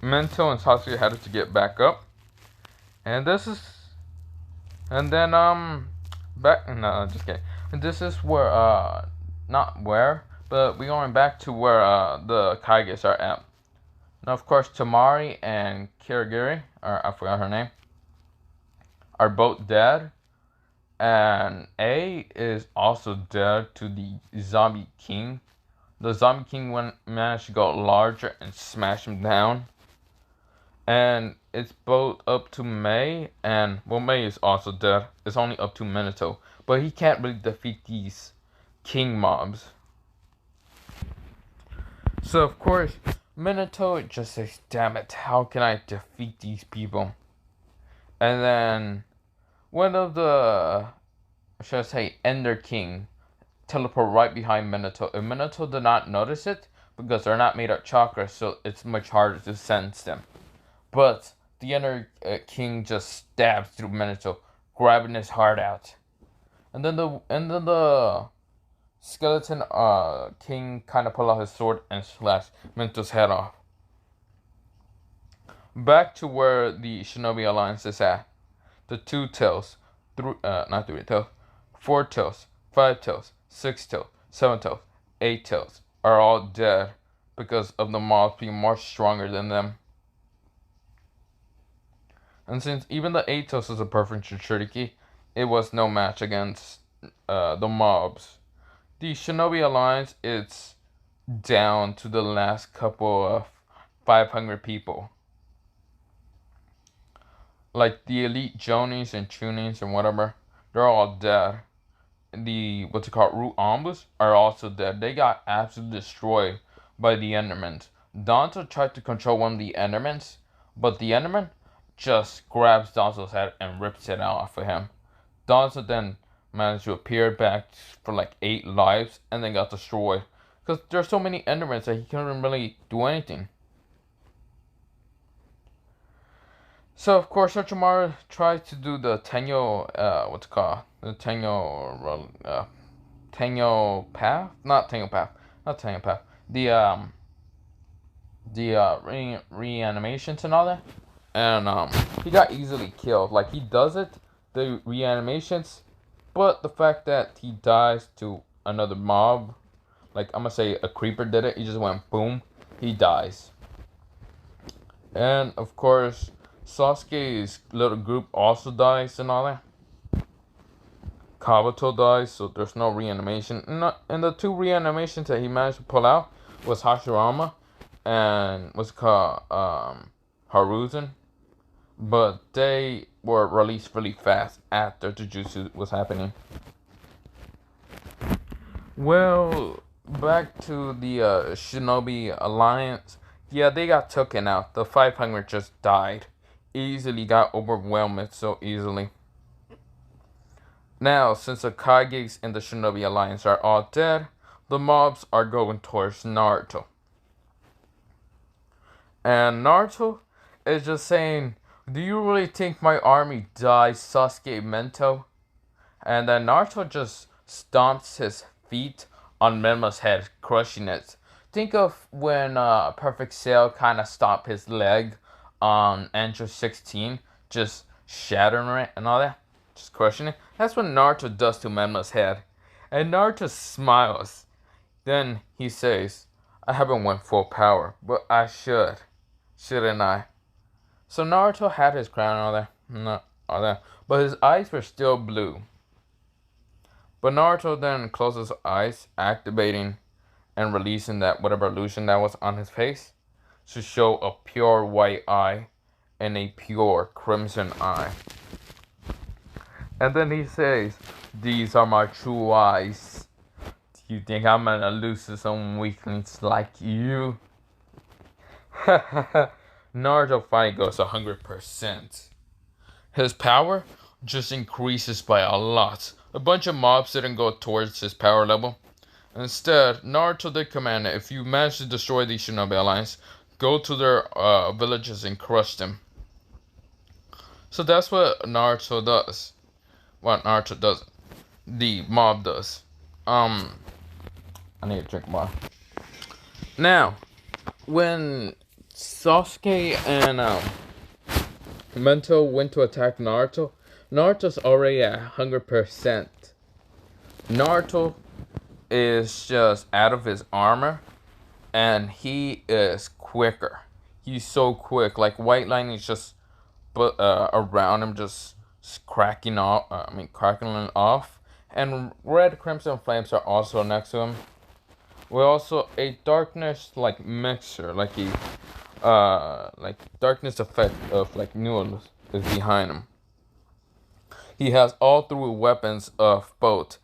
Mento and Sasuke had to get back up. And this is, and then back, no, just kidding. And this is where not where, but we're going back to where the kages are at. Now, of course, Tamari and Kirigiri, or I forgot her name, are both dead. And A is also dead to the Zombie King. The Zombie King managed to go larger and smash him down. And it's both up to Mei, and well, Mei is also dead. It's only up to Minato, but he can't really defeat these king mobs. So of course, Minato just says, "Damn it, how can I defeat these people?" And then one of the, should I say, Ender King teleport right behind Minato. And Minato did not notice it because they're not made of chakra, so it's much harder to sense them. But the Ender King just stabs through Minato, grabbing his heart out. And then the Skeleton King kind of pull out his sword and slash Minato's head off. Back to where the Shinobi Alliance is at. The 2 tails, not 3 tails, 4 tails, 5 tails, 6 tails, 7 tails, 8 tails are all dead because of the mobs being more stronger than them. And since even the 8 tails is a perfect Jinchuriki, it was no match against the mobs. The Shinobi Alliance is down to the last couple of 500 people. Like the elite Jonis and Chunins and whatever, they're all dead. The what's it called, Root Ombus are also dead. They got absolutely destroyed by the Endermans. Danzo tried to control one of the Endermans, but the Enderman just grabs Danzo's head and rips it out of him. Danzo then managed to appear back for like 8 lives and then got destroyed. Because there's so many Endermans that he couldn't really do anything. So of course Orochimaru tried to do the Tenyo, what's it called? The Tenyo path? Not Tenyo path. Not Tenyo path. The reanimations and all that. And he got easily killed. Like, he does it, the reanimations, but the fact that he dies to another mob, like I'm gonna say a creeper did it, he just went boom, he dies. And of course Sasuke's little group also dies and all that. Kabuto dies, so there's no reanimation. And the 2 reanimations that he managed to pull out was Hashirama and what's it called, Haruzen. But they were released really fast after Jujutsu was happening. Well, back to the Shinobi Alliance. Yeah, they got taken out. The 500 just died. Easily got overwhelmed so easily. Now, since the Kages and the Shinobi Alliance are all dead, the mobs are going towards Naruto. And Naruto is just saying, "Do you really think my army dies, Sasuke Mento?" And then Naruto just stomps his feet on Menma's head, crushing it. Think of when Perfect Cell kind of stomped his leg on Andrew 16, just shattering it and all that, just crushing it. That's what Naruto does to Menma's head. And Naruto smiles. Then he says, "I haven't went full power, but I should. Shouldn't I?" So Naruto had his crown and all that, but his eyes were still blue. But Naruto then closes his eyes, activating and releasing that whatever illusion that was on his face to show a pure white eye and a pure crimson eye. And then he says, "These are my true eyes. Do you think I'm gonna lose to some weaklings like you?" Naruto finally goes 100%. His power just increases by a lot. A bunch of mobs didn't go towards his power level. Instead, Naruto did command that if you manage to destroy the Shinobi Alliance, go to their villages and crush them. So that's what Naruto does. What Naruto does. The mob does. I need to drink more. Now, when Sasuke and Mento went to attack Naruto, Naruto's already at 100%. Naruto is just out of his armor, and he is quicker. He's so quick. Like White Lightning is just around him, just cracking off. Crackling off. And Red Crimson Flames are also next to him. We also a darkness like mixture, like darkness effect of like Null is behind him. He has all three weapons of both,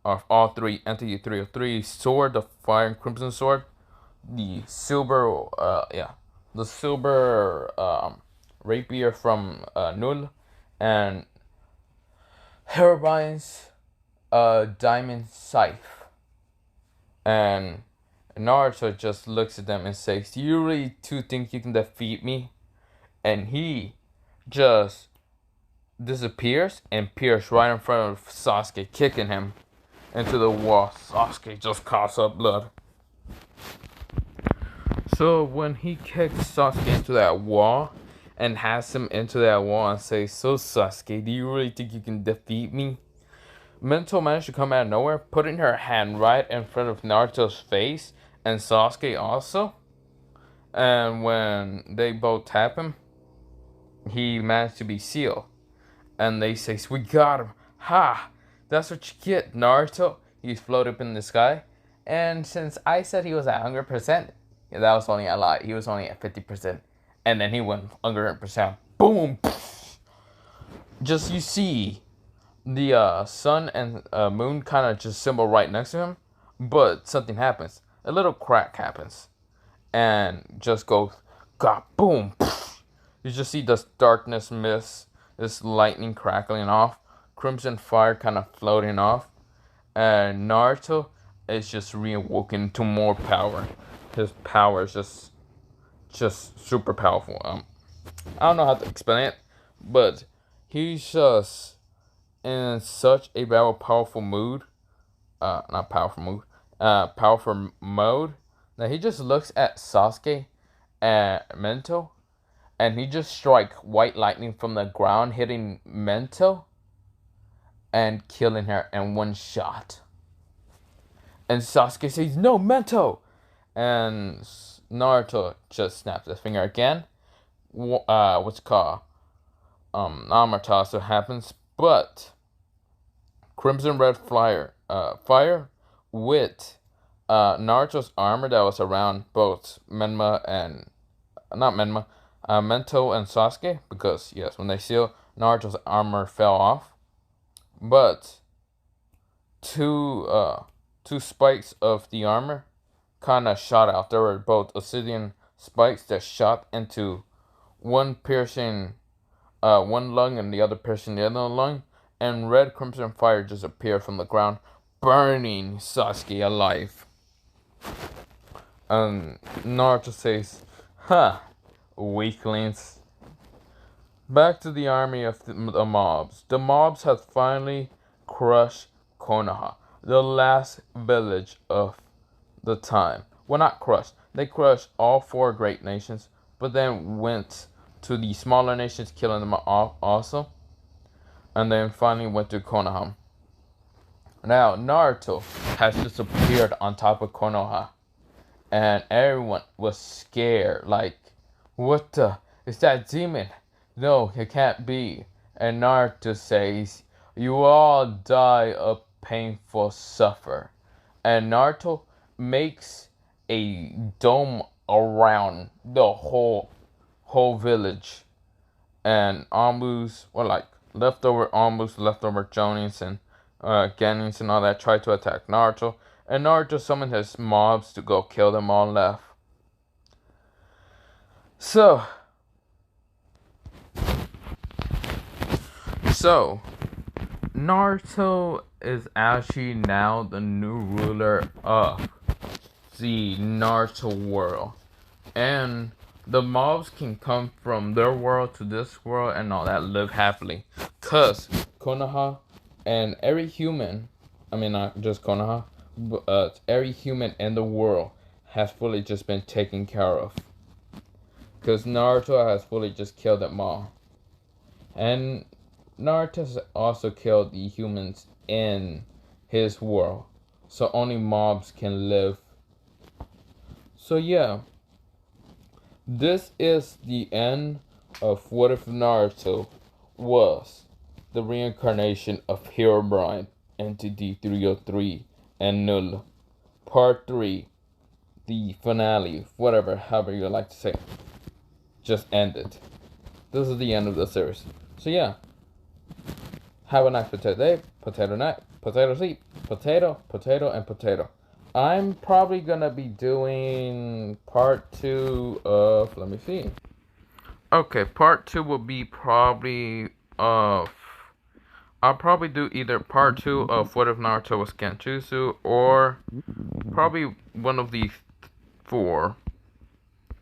of all three entity 303 sword, the Fire and Crimson sword, the silver rapier from Null, and Herobrine's diamond scythe. And Naruto just looks at them and says, "Do you really two think you can defeat me?" And he just disappears and appears right in front of Sasuke, kicking him into the wall. Sasuke just coughs up blood. So when he kicks Sasuke into that wall and has him into that wall and says, "So Sasuke, do you really think you can defeat me?" Mento managed to come out of nowhere, putting her hand right in front of Naruto's face and Sasuke also. And when they both tap him, he managed to be sealed. And they say, "We got him. Ha! That's what you get, Naruto." He's floated up in the sky. And since I said he was at 100%, that was only a lie. He was only at 50%. And then he went 100%. Boom! Just you see the sun and moon kind of just symbol right next to him, but something happens. A little crack happens, and just goes, God, boom. You just see this darkness mist, this lightning crackling off, crimson fire kind of floating off, and Naruto is just reawoken to more power. His power is just super powerful. I don't know how to explain it, but he's just in such a very powerful mood, powerful mode, that he just looks at Sasuke and Mento, and he just strikes white lightning from the ground, hitting Mento and killing her in one shot. And Sasuke says, "No, Mento!" And Naruto just snaps his finger again. What's it called? Amaterasu happens, but Crimson Red fire with Naruto's armor that was around both Mento and Sasuke, because yes, when they sealed, Naruto's armor fell off, but two spikes of the armor kind of shot out. There were both obsidian spikes that shot into one piercing one lung and the other piercing the other lung, and red crimson fire just appeared from the ground, burning Sasuke alive. And Naruto says, "Huh, weaklings." Back to the army of the mobs. The mobs had finally crushed Konoha, the last village of the time. Well, not crushed. They crushed all four great nations, but then went to the smaller nations, killing them off also. And then finally went to Konoha. Now, Naruto has just appeared on top of Konoha. And everyone was scared. Like, what the? Is that demon? No, it can't be. And Naruto says, "You all die a painful suffer." And Naruto makes a dome around the whole village. And Amu's, well, like almost leftover Jonins and Gennins and all that try to attack Naruto, and Naruto summoned his mobs to go kill them all left. So Naruto is actually now the new ruler of the Naruto world, and the mobs can come from their world to this world and all that, live happily. Cause Konoha and every human, I mean not just Konoha, but every human in the world has fully just been taken care of. Cause Naruto has fully just killed them all. And Naruto has also killed the humans in his world. So only mobs can live. So yeah. This is the end of What If Naruto was the reincarnation of Herobrine into D303 and Null. Part 3, the finale, whatever, however you like to say, just ended. This is the end of the series. So yeah, have a nice potato day, potato night, potato sleep, potato, potato, and potato. I'm probably gonna be doing part 2 of, let me see. Okay, part 2 will be probably of, I'll probably do either part 2 of What If Naruto was Genjutsu, or probably one of these 4,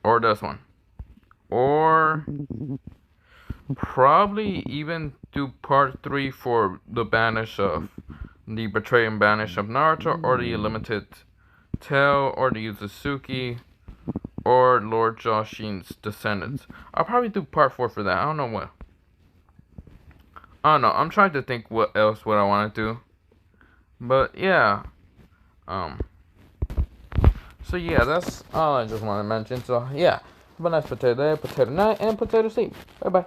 or this one, or probably even do part 3 for the Betray and Banish of Naruto, or the Limited Tale, or the Akatsuki, or Lord Joshin's Descendants. I'll probably do part 4 for that. I don't know. I'm trying to think what I want to do. But yeah. So yeah, that's all I just want to mention. So yeah, have a nice potato day, potato night, and potato sleep. Bye bye.